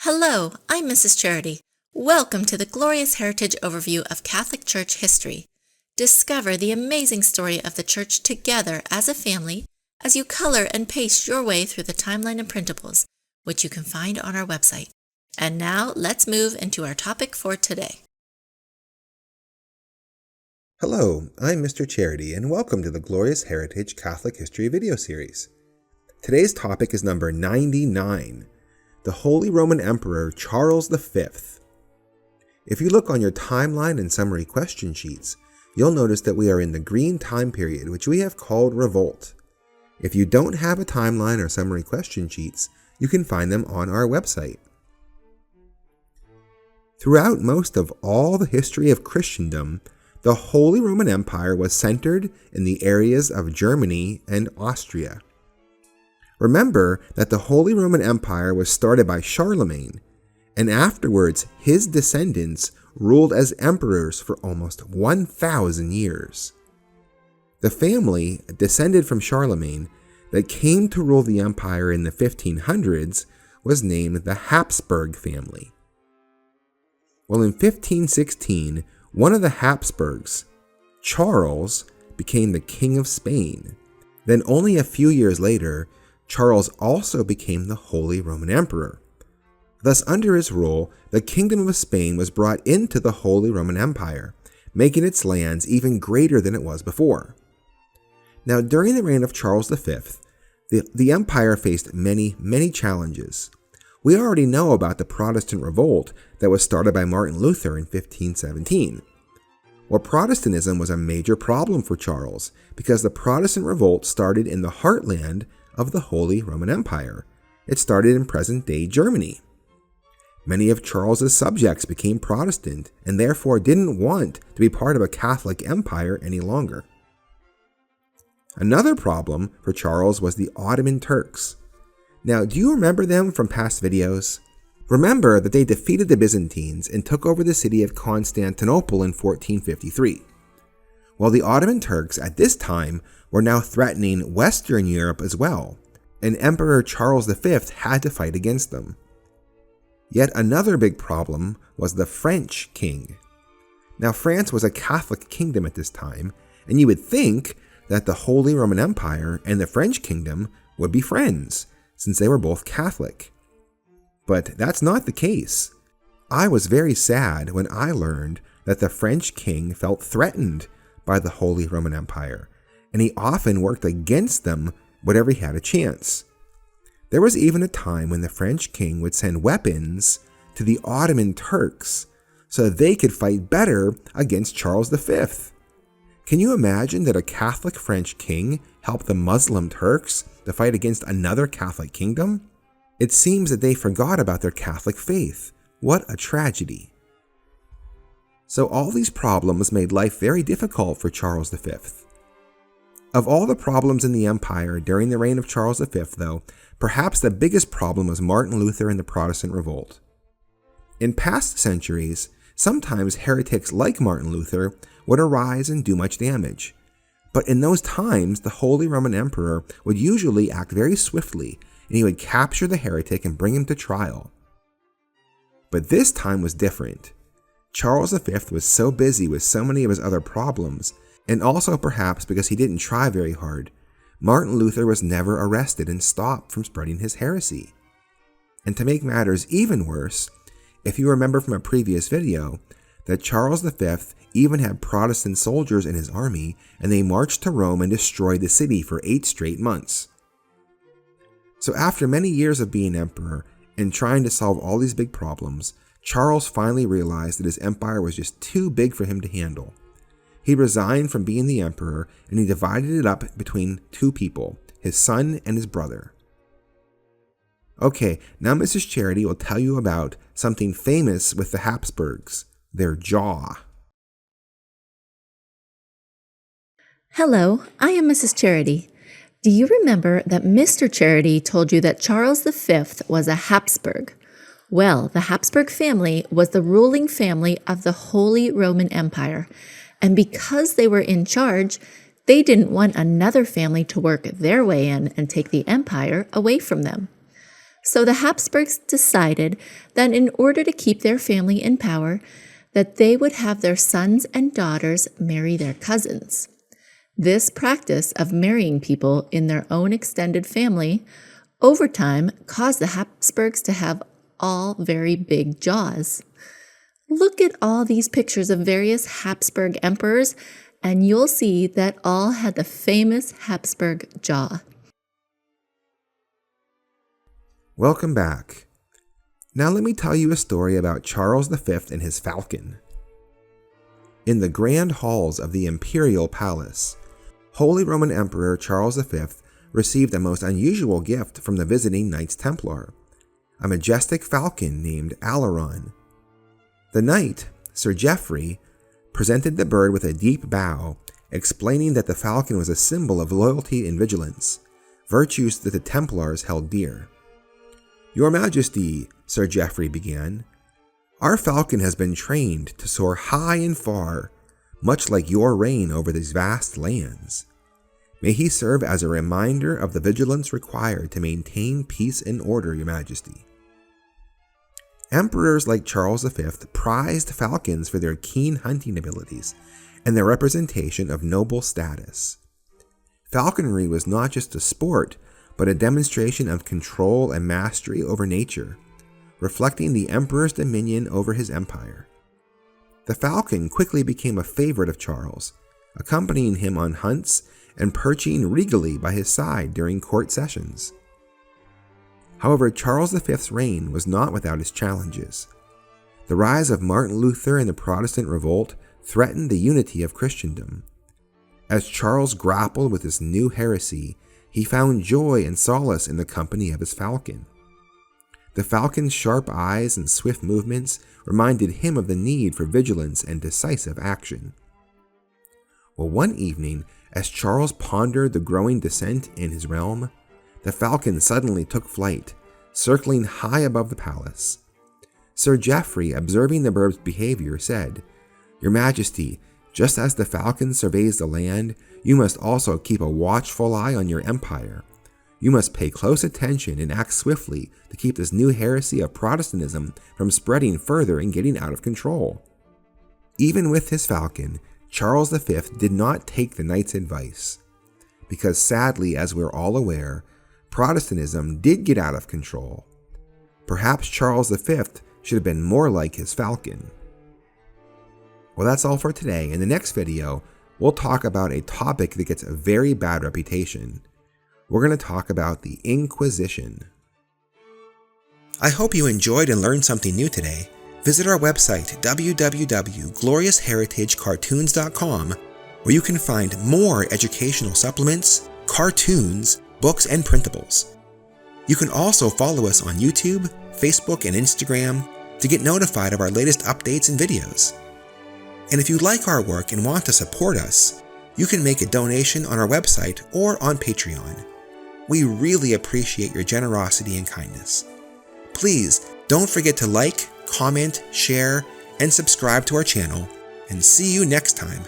Hello, I'm Mrs. Charity. Welcome to the Glorious Heritage Overview of Catholic Church History. Discover the amazing story of the Church together as a family as you color and paste your way through the timeline and printables, which you can find on our website. And now let's move into our topic for today. Hello, I'm Mr. Charity, and welcome to the Glorious Heritage Catholic History video series. Today's topic is number 99. The Holy Roman Emperor Charles V. If you look on your timeline and summary question sheets, you'll notice that we are in the green time period, which we have called Revolt. If you don't have a timeline or summary question sheets, you can find them on our website. Throughout most of all the history of Christendom, the Holy Roman Empire was centered in the areas of Germany and Austria. Remember that the Holy Roman Empire was started by Charlemagne, and afterwards his descendants ruled as emperors for almost 1,000 years. The family descended from Charlemagne that came to rule the empire in the 1500s was named the Habsburg family. Well, in 1516, one of the Habsburgs, Charles, became the King of Spain. Then only a few years later, Charles also became the Holy Roman Emperor. Thus, under his rule, the Kingdom of Spain was brought into the Holy Roman Empire, making its lands even greater than it was before. Now, during the reign of Charles V, the empire faced many challenges. We already know about the Protestant revolt that was started by Martin Luther in 1517. Well, Protestantism was a major problem for Charles because the Protestant revolt started in the heartland of the Holy Roman Empire. It started in present-day Germany. Many of Charles's subjects became Protestant and therefore didn't want to be part of a Catholic empire any longer. Another problem for Charles was the Ottoman Turks. Now, do you remember them from past videos? Remember that they defeated the Byzantines and took over the city of Constantinople in 1453. Well, the Ottoman Turks at this time were now threatening Western Europe as well, and Emperor Charles V had to fight against them. Yet another big problem was the French king. Now, France was a Catholic kingdom at this time, and you would think that the Holy Roman Empire and the French kingdom would be friends, since they were both Catholic. But that's not the case. I was very sad when I learned that the French king felt threatened by the Holy Roman Empire, and he often worked against them whenever he had a chance. There was even a time when the French king would send weapons to the Ottoman Turks so they could fight better against Charles V. Can you imagine that a Catholic French king helped the Muslim Turks to fight against another Catholic kingdom? It seems that they forgot about their Catholic faith. What a tragedy. So all these problems made life very difficult for Charles V. Of all the problems in the empire during the reign of Charles V, though, perhaps the biggest problem was Martin Luther and the Protestant revolt. In past centuries, sometimes heretics like Martin Luther would arise and do much damage. But in those times, the Holy Roman Emperor would usually act very swiftly, and he would capture the heretic and bring him to trial. But this time was different. Charles V was so busy with so many of his other problems, and also perhaps because he didn't try very hard, Martin Luther was never arrested and stopped from spreading his heresy. And to make matters even worse, if you remember from a previous video, that Charles V even had Protestant soldiers in his army, and they marched to Rome and destroyed the city for 8 straight months. So after many years of being emperor and trying to solve all these big problems, Charles finally realized that his empire was just too big for him to handle. He resigned from being the emperor and he divided it up between 2 people, his son and his brother. Okay, now Mrs. Charity will tell you about something famous with the Habsburgs, their jaw. Hello, I am Mrs. Charity. Do you remember that Mr. Charity told you that Charles V was a Habsburg? Well, the Habsburg family was the ruling family of the Holy Roman Empire, and because they were in charge, they didn't want another family to work their way in and take the empire away from them. So the Habsburgs decided that in order to keep their family in power, that they would have their sons and daughters marry their cousins. This practice of marrying people in their own extended family over time caused the Habsburgs to have all very big jaws. Look at all these pictures of various Habsburg emperors, and you'll see that all had the famous Habsburg jaw. Welcome back. Now let me tell you a story about Charles V and his falcon. In the grand halls of the imperial palace, Holy Roman Emperor Charles V received a most unusual gift from the visiting Knights Templar, a majestic falcon named Alaron. The knight, Sir Geoffrey, presented the bird with a deep bow, explaining that the falcon was a symbol of loyalty and vigilance, virtues that the Templars held dear. "Your Majesty," Sir Geoffrey began, "our falcon has been trained to soar high and far, much like your reign over these vast lands. May he serve as a reminder of the vigilance required to maintain peace and order, Your Majesty." Emperors like Charles V prized falcons for their keen hunting abilities and their representation of noble status. Falconry was not just a sport, but a demonstration of control and mastery over nature, reflecting the emperor's dominion over his empire. The falcon quickly became a favorite of Charles, accompanying him on hunts and perching regally by his side during court sessions. However, Charles V's reign was not without its challenges. The rise of Martin Luther and the Protestant revolt threatened the unity of Christendom. As Charles grappled with this new heresy, he found joy and solace in the company of his falcon. The falcon's sharp eyes and swift movements reminded him of the need for vigilance and decisive action. Well, one evening, as Charles pondered the growing dissent in his realm, the falcon suddenly took flight, circling high above the palace. Sir Geoffrey, observing the bird's behavior, said, "Your Majesty, just as the falcon surveys the land, you must also keep a watchful eye on your empire. You must pay close attention and act swiftly to keep this new heresy of Protestantism from spreading further and getting out of control." Even with his falcon, Charles V did not take the knight's advice, because sadly, as we're all aware, Protestantism did get out of control. Perhaps Charles V should have been more like his falcon. Well, that's all for today. In the next video, we'll talk about a topic that gets a very bad reputation. We're going to talk about the Inquisition. I hope you enjoyed and learned something new today. Visit our website, www.gloriousheritagecartoons.com, where you can find more educational supplements, cartoons, books, and printables. You can also follow us on YouTube, Facebook, and Instagram to get notified of our latest updates and videos. And if you like our work and want to support us, you can make a donation on our website or on Patreon. We really appreciate your generosity and kindness. Please don't forget to like, comment, share, and subscribe to our channel, and see you next time.